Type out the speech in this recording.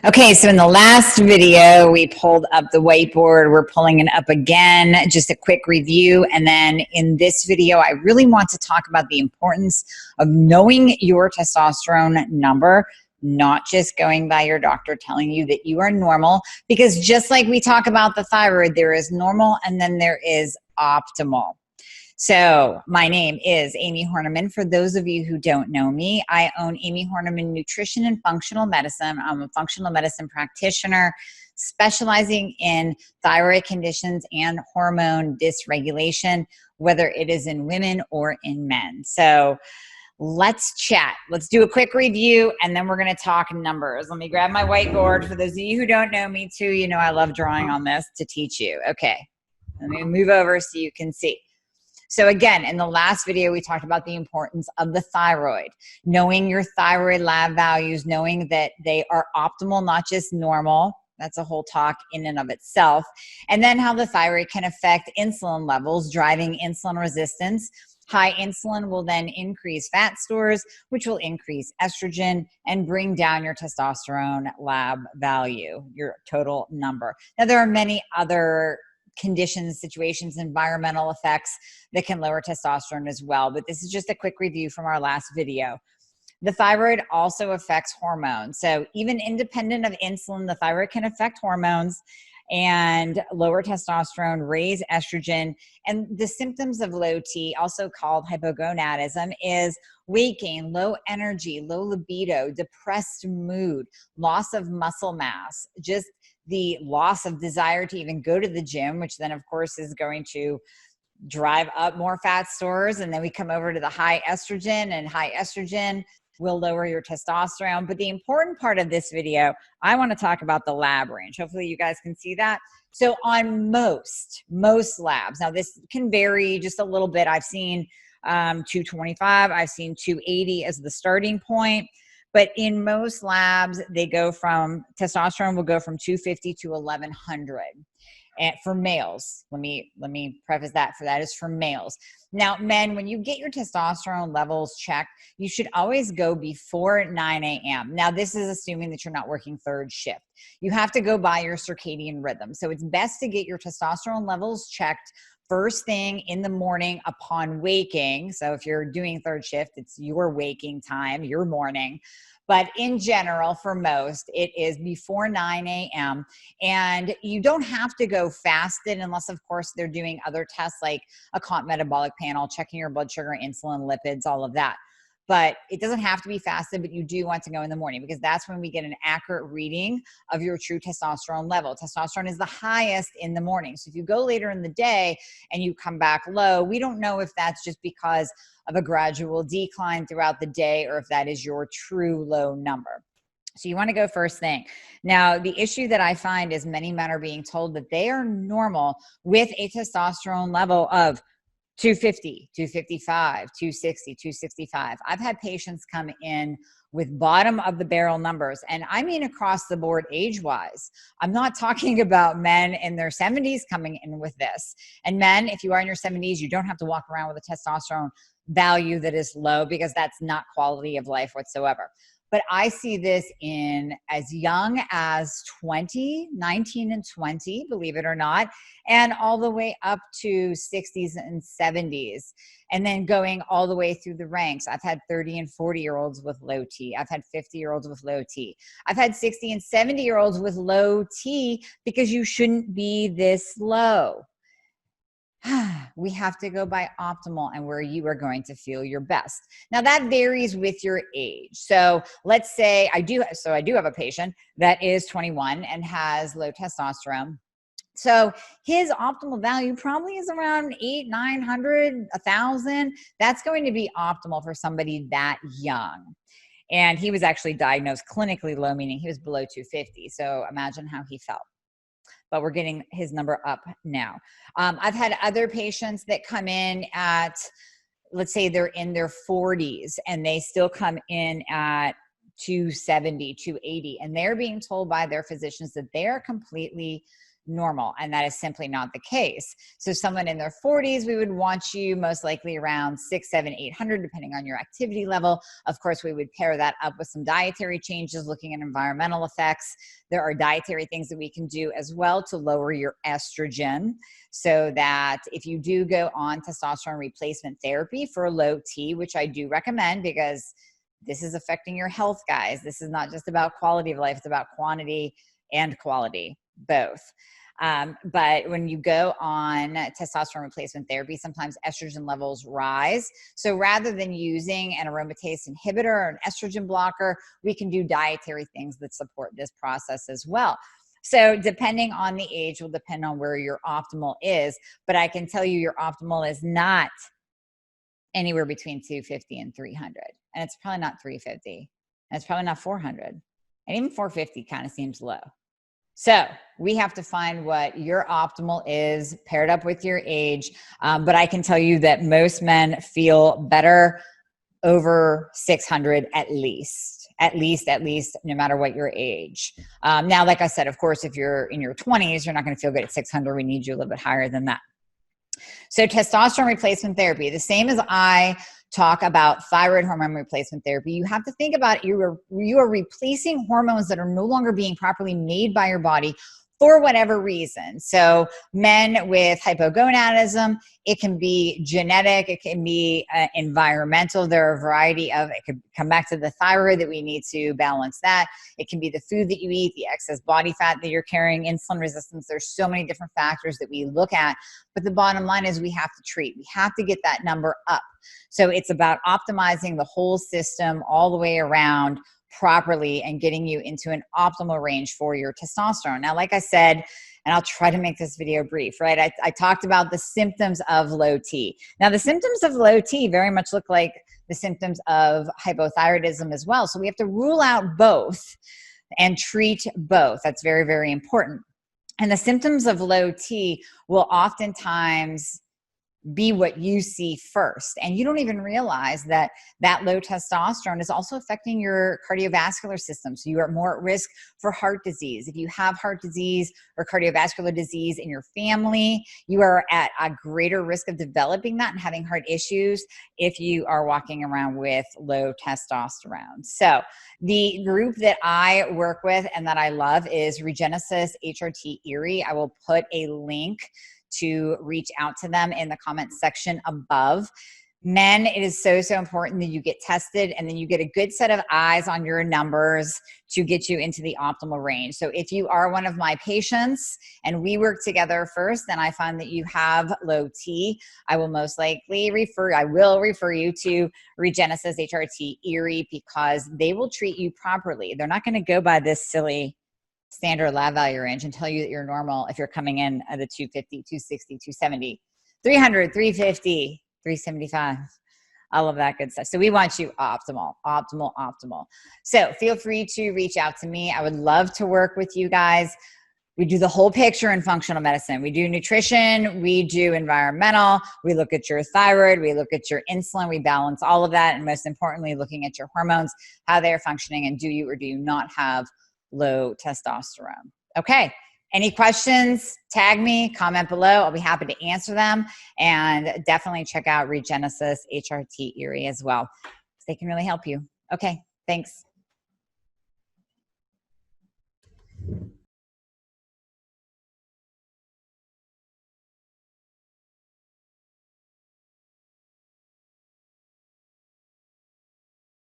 Okay, so in the last video, we pulled up the whiteboard. We're pulling it up again, just a quick review. And then in this video, I really want to talk about the importance of knowing your testosterone number, not just going by your doctor telling you that you are normal, because just like we talk about the thyroid, there is normal and then there is optimal. So my name is Amie Hornaman. For those of you who don't know me, I own Amie Hornaman Nutrition and Functional Medicine. I'm a functional medicine practitioner specializing in thyroid conditions and hormone dysregulation, whether it is in women or in men. So let's chat. Let's do a quick review and then we're going to talk numbers. Let me grab my whiteboard. For those of you who don't know me too, you know I love drawing on this to teach you. Okay, let me move over so you can see. So again, in the last video, we talked about the importance of the thyroid, knowing your thyroid lab values, knowing that they are optimal, not just normal. That's a whole talk in and of itself. And then how the thyroid can affect insulin levels, driving insulin resistance. High insulin will then increase fat stores, which will increase estrogen and bring down your testosterone lab value, your total number. Now, there are many other conditions, situations, environmental effects that can lower testosterone as well. But this is just a quick review from our last video. The thyroid also affects hormones. So even independent of insulin, the thyroid can affect hormones and lower testosterone, raise estrogen. And the symptoms of low T, also called hypogonadism, is weight gain, low energy, low libido, depressed mood, loss of muscle mass, just the loss of desire to even go to the gym, which then of course is going to drive up more fat stores. And then we come over to the high estrogen, and high estrogen will lower your testosterone. But the important part of this video, I want to talk about the lab range. Hopefully you guys can see that. So on most labs, now this can vary just a little bit. I've seen 225, I've seen 280 as the starting point. But in most labs, they go from, testosterone will go from 250 to 1100. And for males, let me preface that, for that is for males. Now, men, when you get your testosterone levels checked, you should always go before 9 a.m. Now, this is assuming that you're not working third shift. You have to go by your circadian rhythm. So it's best to get your testosterone levels checked first thing in the morning upon waking. So if you're doing third shift, it's your waking time, your morning. But in general, for most, it is before 9 a.m. And you don't have to go fasted unless, of course, they're doing other tests like a comp metabolic panel, checking your blood sugar, insulin, lipids, all of that. But it doesn't have to be fasted, but you do want to go in the morning because that's when we get an accurate reading of your true testosterone level. Testosterone is the highest in the morning. So if you go later in the day and you come back low, we don't know if that's just because of a gradual decline throughout the day or if that is your true low number. So you want to go first thing. Now, the issue that I find is many men are being told that they are normal with a testosterone level of 250, 255, 260, 265. I've had patients come in with bottom of the barrel numbers, and I mean across the board age-wise. I'm not talking about men in their 70s coming in with this. And men, if you are in your 70s, you don't have to walk around with a testosterone value that is low because that's not quality of life whatsoever. But I see this in as young as 20, 19 and 20, believe it or not, and all the way up to 60s and 70s, and then going all the way through the ranks. I've had 30 and 40-year-olds with low T. I've had 50-year-olds with low T. I've had 60 and 70-year-olds with low T because you shouldn't be this low. We have to go by optimal and where you are going to feel your best. Now that varies with your age. So let's say I do have a patient that is 21 and has low testosterone. So his optimal value probably is around 800, 900, 1,000. That's going to be optimal for somebody that young. And he was actually diagnosed clinically low, meaning he was below 250. So imagine how he felt. But we're getting his number up now. I've had other patients that come in at, let's say they're in their 40s and they still come in at 270, 280, and they're being told by their physicians that they're completely normal, and that is simply not the case. So someone in their 40s, we would want you most likely around 6, 7, 800, depending on your activity level. Of course, we would pair that up with some dietary changes, looking at environmental effects. There are dietary things that we can do as well to lower your estrogen, so that if you do go on testosterone replacement therapy for low T, which I do recommend because this is affecting your health, guys. This is not just about quality of life. It's about quantity and quality, both. But when you go on testosterone replacement therapy, sometimes estrogen levels rise. So rather than using an aromatase inhibitor or an estrogen blocker, we can do dietary things that support this process as well. So depending on the age will depend on where your optimal is. But I can tell you your optimal is not anywhere between 250 and 300. And it's probably not 350. And it's probably not 400. And even 450 kind of seems low. So we have to find what your optimal is, paired up with your age. But I can tell you that most men feel better over 600 at least, no matter what your age. Now, like I said, of course, if you're in your 20s, you're not going to feel good at 600. We need you a little bit higher than that. So testosterone replacement therapy, the same as I talk about thyroid hormone replacement therapy, you have to think about it. You are replacing hormones that are no longer being properly made by your body for whatever reason. So men with hypogonadism, it can be genetic, it can be environmental. There are a variety of, it could come back to the thyroid that we need to balance that. It can be the food that you eat, the excess body fat that you're carrying, insulin resistance. There's so many different factors that we look at, but the bottom line is we have to treat. We have to get that number up. So it's about optimizing the whole system all the way around properly and getting you into an optimal range for your testosterone. Now, like I said, and I'll try to make this video brief, right? I talked about the symptoms of low T. Now, the symptoms of low T very much look like the symptoms of hypothyroidism as well. So we have to rule out both and treat both. That's very, very important. And the symptoms of low T will oftentimes be what you see first. And you don't even realize that that low testosterone is also affecting your cardiovascular system. So you are more at risk for heart disease. If you have heart disease or cardiovascular disease in your family, you are at a greater risk of developing that and having heart issues if you are walking around with low testosterone. So the group that I work with and that I love is Regenesis HRT Erie. I will put a link to reach out to them in the comments section above. Men, it is so, so important that you get tested and then you get a good set of eyes on your numbers to get you into the optimal range. So if you are one of my patients and we work together first and I find that you have low T, I will most likely refer you to Regenesis HRT Erie because they will treat you properly. They're not going to go by this silly standard lab value range and tell you that you're normal if you're coming in at the 250, 260, 270, 300, 350, 375, all of that good stuff. So we want you optimal. So feel free to reach out to me. I would love to work with you guys. We do the whole picture in functional medicine. We do nutrition, we do environmental, we look at your thyroid, we look at your insulin, we balance all of that. And most importantly, looking at your hormones, how they're functioning, and do you or do you not have low testosterone. Okay. Any questions? Tag me, comment below. I'll be happy to answer them. And definitely check out Regenesis HRT Erie as well. They can really help you. Okay. Thanks.